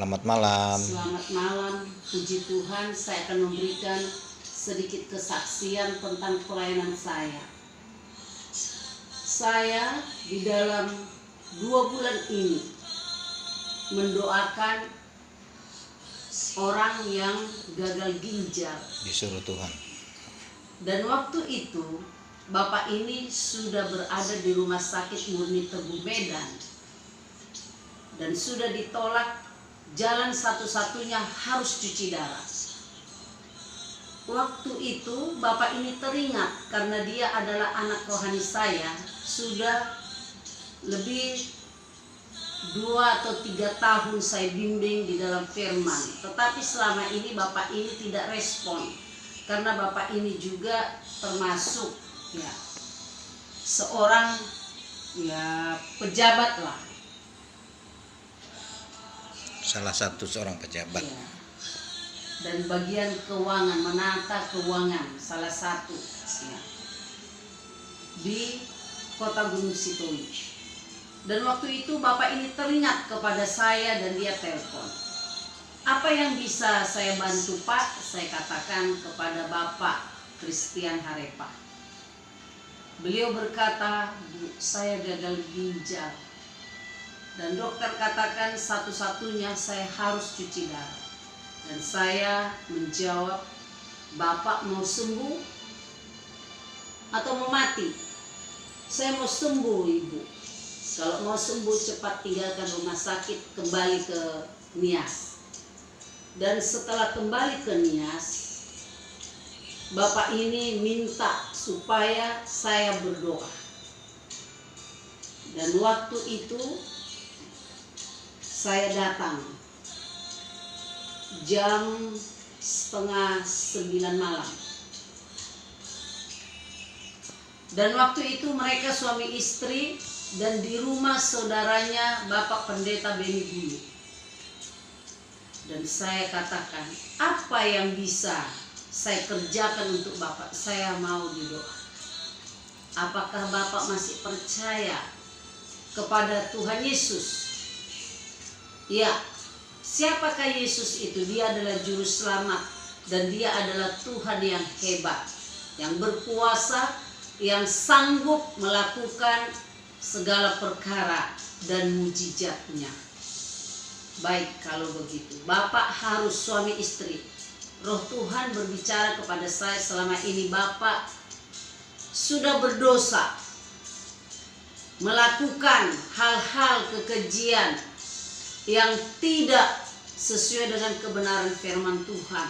Selamat malam. Selamat malam, puji Tuhan. Saya akan memberikan sedikit kesaksian tentang pelayanan saya. Saya di dalam 2 bulan ini mendoakan orang yang gagal ginjal. Disuruh Tuhan. Dan waktu itu Bapak ini sudah berada di Rumah Sakit Murni Teguh Medan dan sudah ditolak. Jalan satu-satunya harus cuci darah. Waktu itu Bapak ini teringat karena dia adalah anak rohani saya. Sudah lebih 2 atau 3 tahun saya bimbing di dalam firman. Tetapi selama ini Bapak ini tidak respon. Karena Bapak ini juga termasuk seorang pejabat lah. Salah satu seorang pejabat. Ya. Dan bagian keuangan, menata keuangan salah satu di Kota Gunung Sitoli. Dan waktu itu Bapak ini teringat kepada saya dan dia telepon. Apa yang bisa saya bantu Pak? Saya katakan kepada Bapak Christian Harepa. Beliau berkata, Bu, saya gagal ginjal. Dan dokter katakan satu-satunya saya harus cuci darah. Dan saya menjawab, Bapak mau sembuh atau mau mati? Saya mau sembuh, Ibu. Kalau mau sembuh cepat tinggalkan rumah sakit, kembali ke Nias. Dan setelah kembali ke Nias, Bapak ini minta supaya saya berdoa. Dan waktu itu saya datang jam 8:30 malam. Dan waktu itu mereka suami istri dan di rumah saudaranya Bapak Pendeta Beni Bulu. Dan saya katakan, apa yang bisa saya kerjakan untuk Bapak? Saya mau didoa. Apakah Bapak masih percaya kepada Tuhan Yesus? Ya, siapakah Yesus itu? Dia adalah juru selamat dan dia adalah Tuhan yang hebat, yang berkuasa, yang sanggup melakukan segala perkara dan mujizatnya. Baik, kalau begitu Bapak harus suami istri. Roh Tuhan berbicara kepada saya selama ini, Bapak sudah berdosa, melakukan hal-hal kekejian yang tidak sesuai dengan kebenaran firman Tuhan.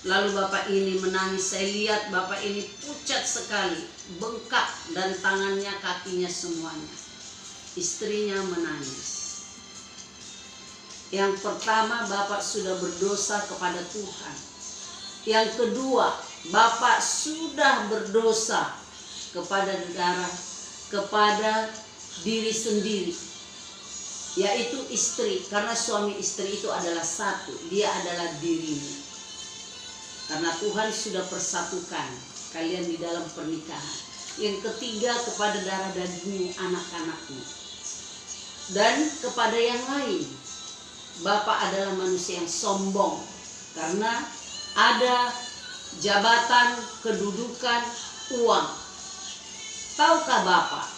Lalu Bapak ini menangis. Saya lihat Bapak ini pucat sekali, bengkak, dan tangannya, kakinya semuanya. Istrinya menangis. Yang pertama, Bapak sudah berdosa kepada Tuhan. Yang kedua, Bapak sudah berdosa kepada negara, kepada diri sendiri, yaitu istri. Karena suami istri itu adalah satu, dia adalah dirimu. Karena Tuhan sudah persatukan kalian di dalam pernikahan. Yang ketiga, kepada darah dagingmu, anak-anakmu, dan kepada yang lain. Bapak adalah manusia yang sombong karena ada jabatan, kedudukan, uang. Tahukah Bapak,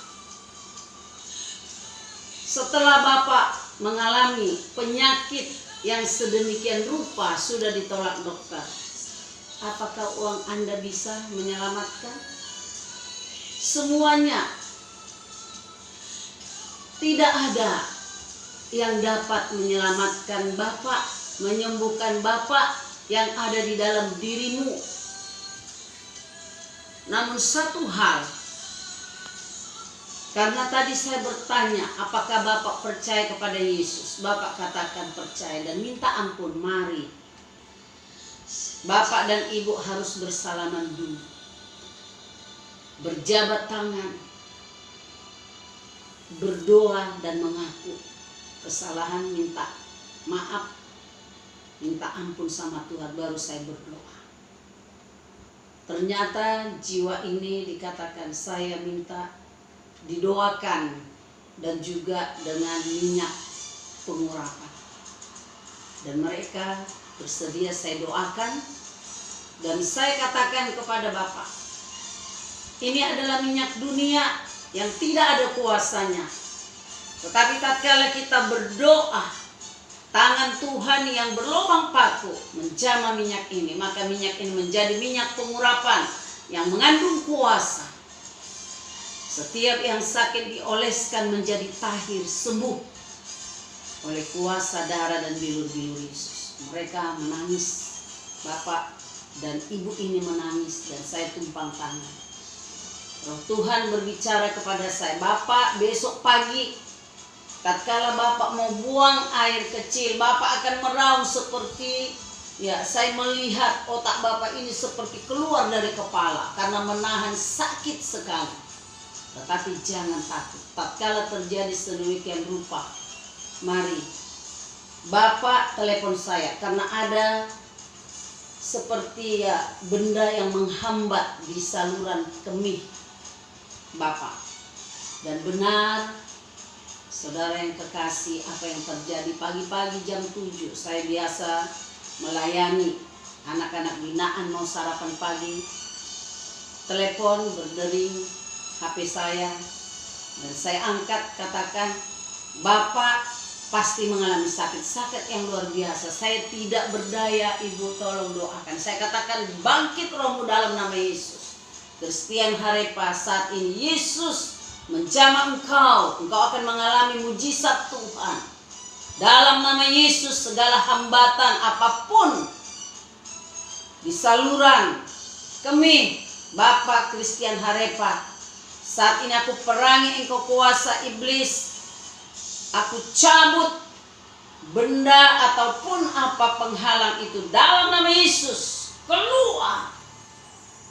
setelah Bapak mengalami penyakit yang sedemikian rupa sudah ditolak dokter, apakah uang Anda bisa menyelamatkan? Semuanya tidak ada yang dapat menyelamatkan Bapak, menyembuhkan Bapak yang ada di dalam dirimu. Namun satu hal, karena tadi saya bertanya, apakah Bapak percaya kepada Yesus? Bapak katakan percaya dan minta ampun. Mari, Bapak dan Ibu harus bersalaman dulu, berjabat tangan, berdoa dan mengaku kesalahan, minta maaf, minta ampun sama Tuhan, baru saya berdoa. Ternyata jiwa ini dikatakan saya minta didoakan dan juga dengan minyak pengurapan. Dan mereka bersedia saya doakan. Dan saya katakan kepada Bapak, ini adalah minyak dunia yang tidak ada kuasanya. Tetapi tatkala kita berdoa, tangan Tuhan yang berlubang paku menjamah minyak ini, maka minyak ini menjadi minyak pengurapan yang mengandung kuasa. Setiap yang sakit dioleskan menjadi tahir, sembuh oleh kuasa darah dan bilur-bilur Yesus. Mereka menangis, Bapak dan Ibu ini menangis, dan saya tumpang tangan. Roh Tuhan berbicara kepada saya, Bapak besok pagi tatkala Bapak mau buang air kecil, Bapak akan meraung seperti, saya melihat otak Bapak ini seperti keluar dari kepala karena menahan sakit sekali. Tetapi jangan takut, tatkala terjadi sedemikian rupa, mari Bapak telepon saya, karena ada seperti benda yang menghambat di saluran kemih Bapak. Dan benar, saudara yang kekasih, apa yang terjadi pagi-pagi jam 7, saya biasa melayani anak-anak binaan mau sarapan pagi. Telepon berdering HP saya, dan saya angkat, katakan, Bapak pasti mengalami sakit yang luar biasa. Saya tidak berdaya, Ibu tolong doakan. Saya katakan, bangkit rohmu dalam nama Yesus. Christian Harepa, saat ini Yesus menjamah engkau akan mengalami mujizat Tuhan. Dalam nama Yesus, segala hambatan apapun di saluran kemih Bapak Christian Harepa, saat ini aku perangi engkau kuasa iblis. Aku cabut benda ataupun apa penghalang itu dalam nama Yesus. Keluar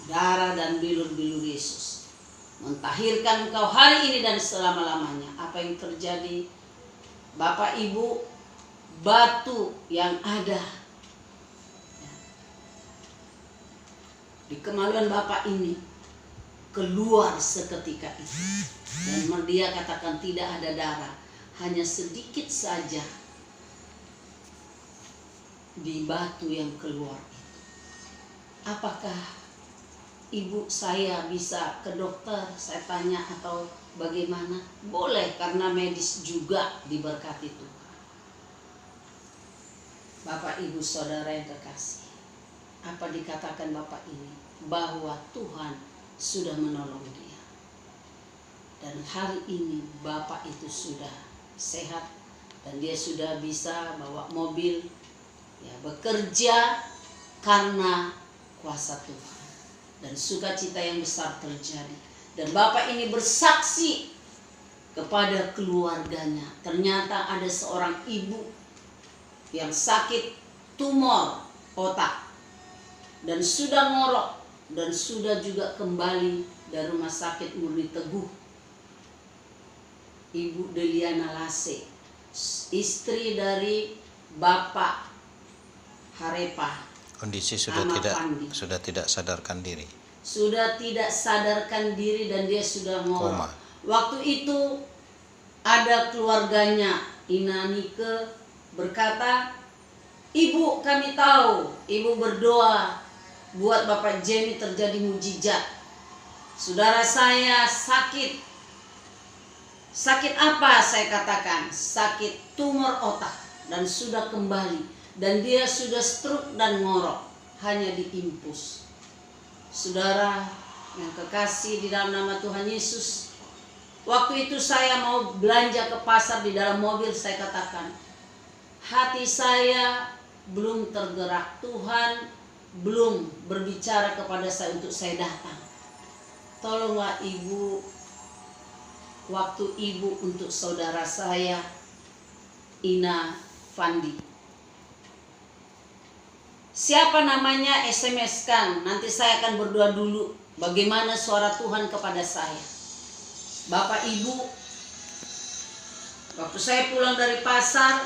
darah dan bilur-bilur Yesus, mentahirkan engkau hari ini dan selama-lamanya. Apa yang terjadi, Bapak Ibu, batu yang ada di kemaluan Bapak ini keluar seketika itu. Dan dia katakan tidak ada darah, hanya sedikit saja di batu yang keluar itu. Apakah Ibu saya bisa ke dokter? Saya tanya, atau bagaimana? Boleh, karena medis juga diberkati Tuhan. Bapak Ibu Saudara yang kekasih, apa dikatakan Bapak ini? Bahwa Tuhan sudah menolong dia. Dan hari ini Bapak itu sudah sehat, dan dia sudah bisa bawa mobil, bekerja karena kuasa Tuhan. Dan sukacita yang besar terjadi. Dan Bapak ini bersaksi kepada keluarganya. Ternyata ada seorang ibu yang sakit tumor otak dan sudah ngorok, dan sudah juga kembali dari rumah sakit Murni Teguh. Ibu Deliana Lase, istri dari Bapak Harepa. Kondisi sudah tidak sadarkan diri. Sudah tidak sadarkan diri, dan dia sudah ngorok. Koma. Waktu itu ada keluarganya, Ina Nike berkata, Ibu, kami tahu Ibu berdoa buat Bapak Jenny terjadi mujizat. Saudara saya sakit. Sakit apa? Saya katakan, sakit tumor otak, dan sudah kembali. Dan dia sudah stroke dan ngorok, hanya diimpus. Saudara yang kekasih di dalam nama Tuhan Yesus, waktu itu saya mau belanja ke pasar, di dalam mobil saya katakan, hati saya belum tergerak, Tuhan belum berbicara kepada saya untuk saya datang. Tolonglah Ibu, waktu Ibu untuk saudara saya Ina Fandi. Siapa namanya, SMS-kan, nanti saya akan berdoa dulu bagaimana suara Tuhan kepada saya. Bapak Ibu, waktu saya pulang dari pasar,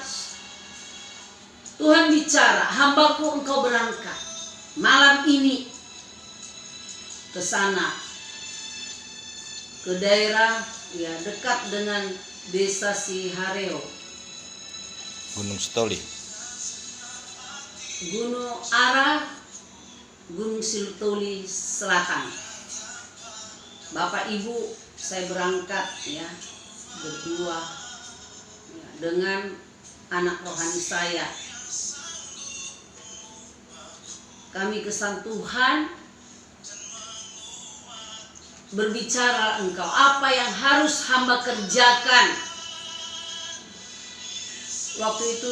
Tuhan bicara, hambaku engkau berangkat malam ini ke sana, ke daerah dekat dengan desa Sihareo, Gunung Setoli. Gunung Ara, Gunung Sitoli Selatan. Bapak Ibu, saya berangkat ya berdua ya, dengan anak rohani saya. Kami kesan Tuhan berbicara, engkau apa yang harus hamba kerjakan. Waktu itu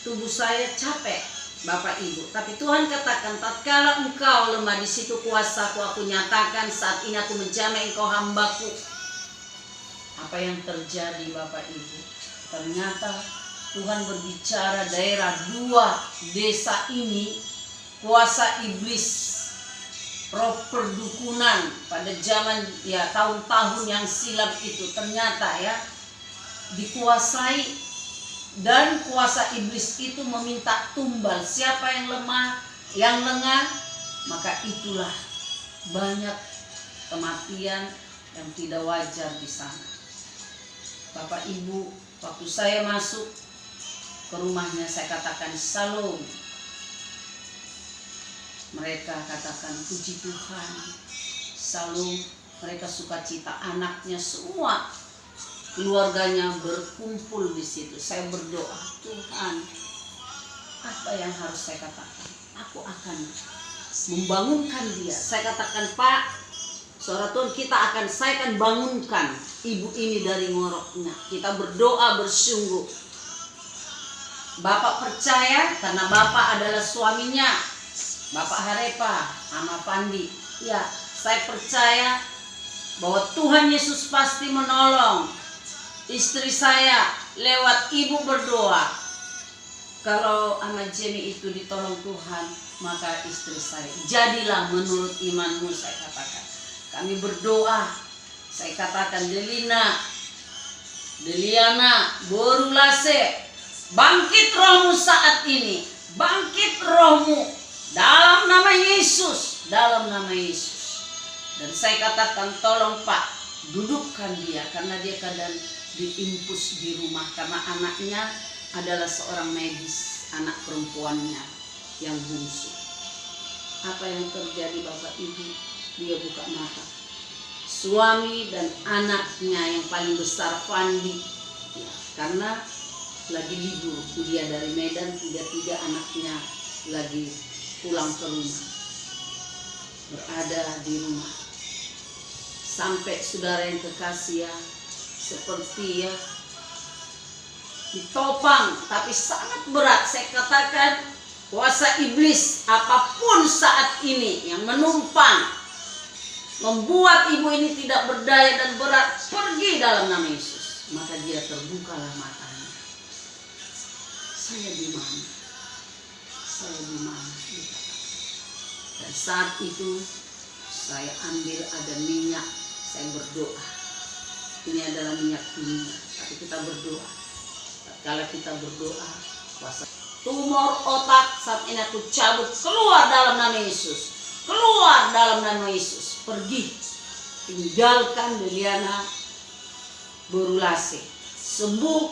tubuh saya capek, Bapak Ibu. Tapi Tuhan katakan, tatkala engkau lemah, di situ kuasaku aku nyatakan. Saat ini aku menjamah engkau hambaku. Apa yang terjadi, Bapak Ibu? Ternyata Tuhan berbicara daerah 2 desa ini, kuasa iblis, roh perdukunan pada zaman ya tahun-tahun yang silam itu ternyata ya dikuasai, dan kuasa iblis itu meminta tumbal. Siapa yang lemah, yang lengah, maka itulah banyak kematian yang tidak wajar di sana. Bapak Ibu, waktu saya masuk ke rumahnya, saya katakan Shalom. Mereka katakan puji Tuhan, Shalom. Mereka sukacita, anaknya semua, keluarganya berkumpul di situ. Saya berdoa, Tuhan, apa yang harus saya katakan? Aku akan membangunkan dia. Saya katakan, Pak, suara Tuhan, saya akan bangunkan ibu ini dari ngoroknya. Kita berdoa bersungguh. Bapak percaya karena Bapak adalah suaminya, Bapak Harepa, Ama Pandi. Ya, saya percaya bahwa Tuhan Yesus pasti menolong istri saya lewat ibu berdoa. Kalau Ama Jenny itu ditolong Tuhan, maka istri saya jadilah menurut imanmu, saya katakan. Kami berdoa, saya katakan Deliana, Borulase, bangkit rohmu saat ini, bangkit rohmu dalam nama Yesus, dalam nama Yesus. Dan saya katakan, tolong Pak, dudukkan dia, karena dia kadang diimpus di rumah, karena anaknya adalah seorang medis, anak perempuannya yang bungsu. Apa yang terjadi, Bapak Ibu? Dia buka mata. Suami dan anaknya yang paling besar, Fandi, ya, karena lagi libur kuliah dari Medan, 3 anaknya lagi pulang ke rumah, berada di rumah. Sampai saudara yang kekasih ya, seperti ya ditopang, tapi sangat berat. Saya katakan, kuasa iblis apapun saat ini yang menumpang, membuat ibu ini tidak berdaya dan berat, pergi dalam nama Yesus. Maka dia terbukalah matanya. Saya di mana? Saya di mana? Dan saat itu saya ambil ada minyak, saya berdoa. Ini adalah minyak dunia, tapi kita berdoa. Kalau kita berdoa, kuasa tumor otak saat ini aku cabut, keluar dalam nama Yesus, keluar dalam nama Yesus, pergi, tinggalkan Deliana Borulase, sembuh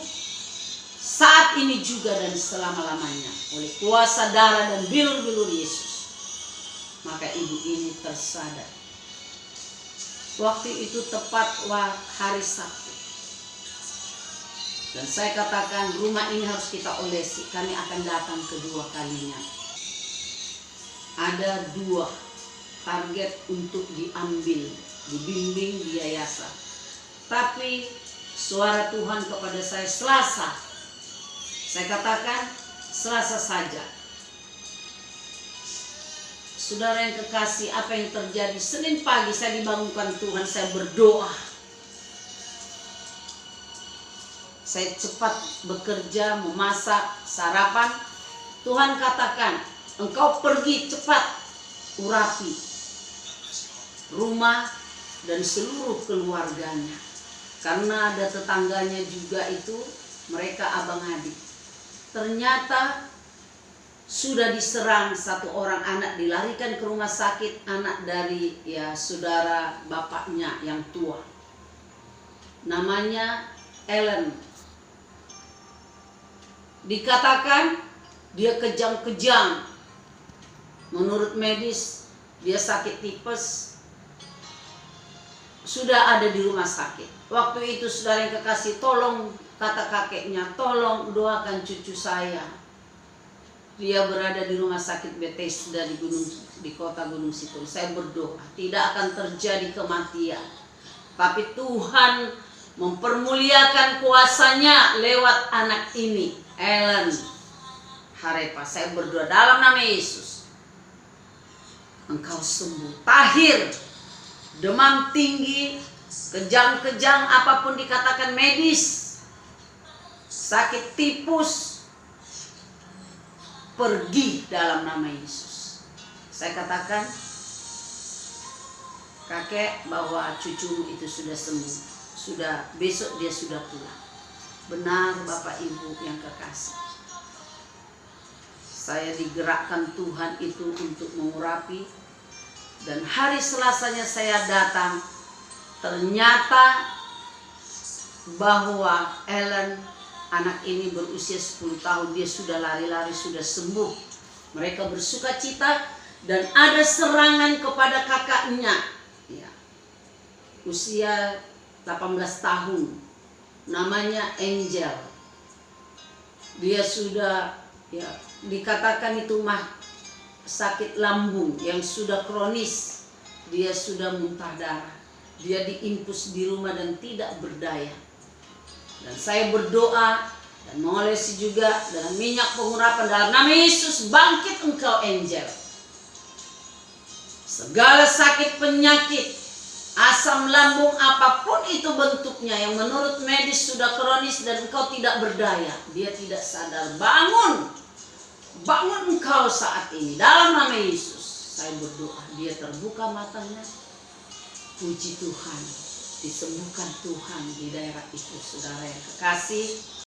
saat ini juga dan selama-lamanya oleh kuasa darah dan bilur-bilur Yesus. Maka ibu ini tersadar. Waktu itu tepat hari Sabtu. Dan saya katakan, rumah ini harus kita olesi. Kami akan datang kedua kalinya. Ada 2 target untuk diambil, dibimbing di yayasan. Tapi suara Tuhan kepada saya Selasa. Saya katakan Selasa saja. Saudara yang kekasih, apa yang terjadi? Senin pagi saya dibangunkan Tuhan, saya berdoa. Saya cepat bekerja, memasak, sarapan. Tuhan katakan, engkau pergi cepat, urapi rumah dan seluruh keluarganya. Karena ada tetangganya juga itu, mereka abang adik. Ternyata sudah diserang 1 orang anak, dilarikan ke rumah sakit, anak dari ya saudara bapaknya yang tua. Namanya Ellen. Dikatakan dia kejang-kejang. Menurut medis dia sakit tipes, sudah ada di rumah sakit. Waktu itu saudara yang kekasih, tolong, kata kakeknya, tolong doakan cucu saya. Dia berada di rumah sakit Bethesda di kota Gunung Situl. Saya berdoa tidak akan terjadi kematian, tapi Tuhan mempermuliakan kuasanya lewat anak ini, Ellen Harepa. Saya berdoa dalam nama Yesus, engkau sembuh. Tahir, demam tinggi, kejang-kejang, apapun dikatakan medis, sakit tipus, pergi dalam nama Yesus. Saya katakan, kakek, bahwa cucumu itu sudah sembuh. Sudah, besok dia sudah pulang. Benar Bapak Ibu yang kekasih. Saya digerakkan Tuhan itu untuk mengurapi. Dan hari Selasanya saya datang, ternyata bahwa Ellen, anak ini berusia 10 tahun, dia sudah lari-lari, sudah sembuh. Mereka bersuka cita dan ada serangan kepada kakaknya. Ya. Usia 18 tahun. Namanya Angel. Dia sudah, ya, dikatakan itu sakit lambung yang sudah kronis. Dia sudah muntah darah. Dia diinfus di rumah dan tidak berdaya. Dan saya berdoa dan mengolesi juga dengan minyak pengurapan dalam nama Yesus, bangkit engkau Angel. Segala sakit penyakit, asam lambung apapun itu bentuknya yang menurut medis sudah kronis dan engkau tidak berdaya, dia tidak sadar, bangun. Bangun engkau saat ini dalam nama Yesus. Saya berdoa, dia terbuka matanya. Puji Tuhan, disembuhkan Tuhan di daerah itu, saudara yang kekasih.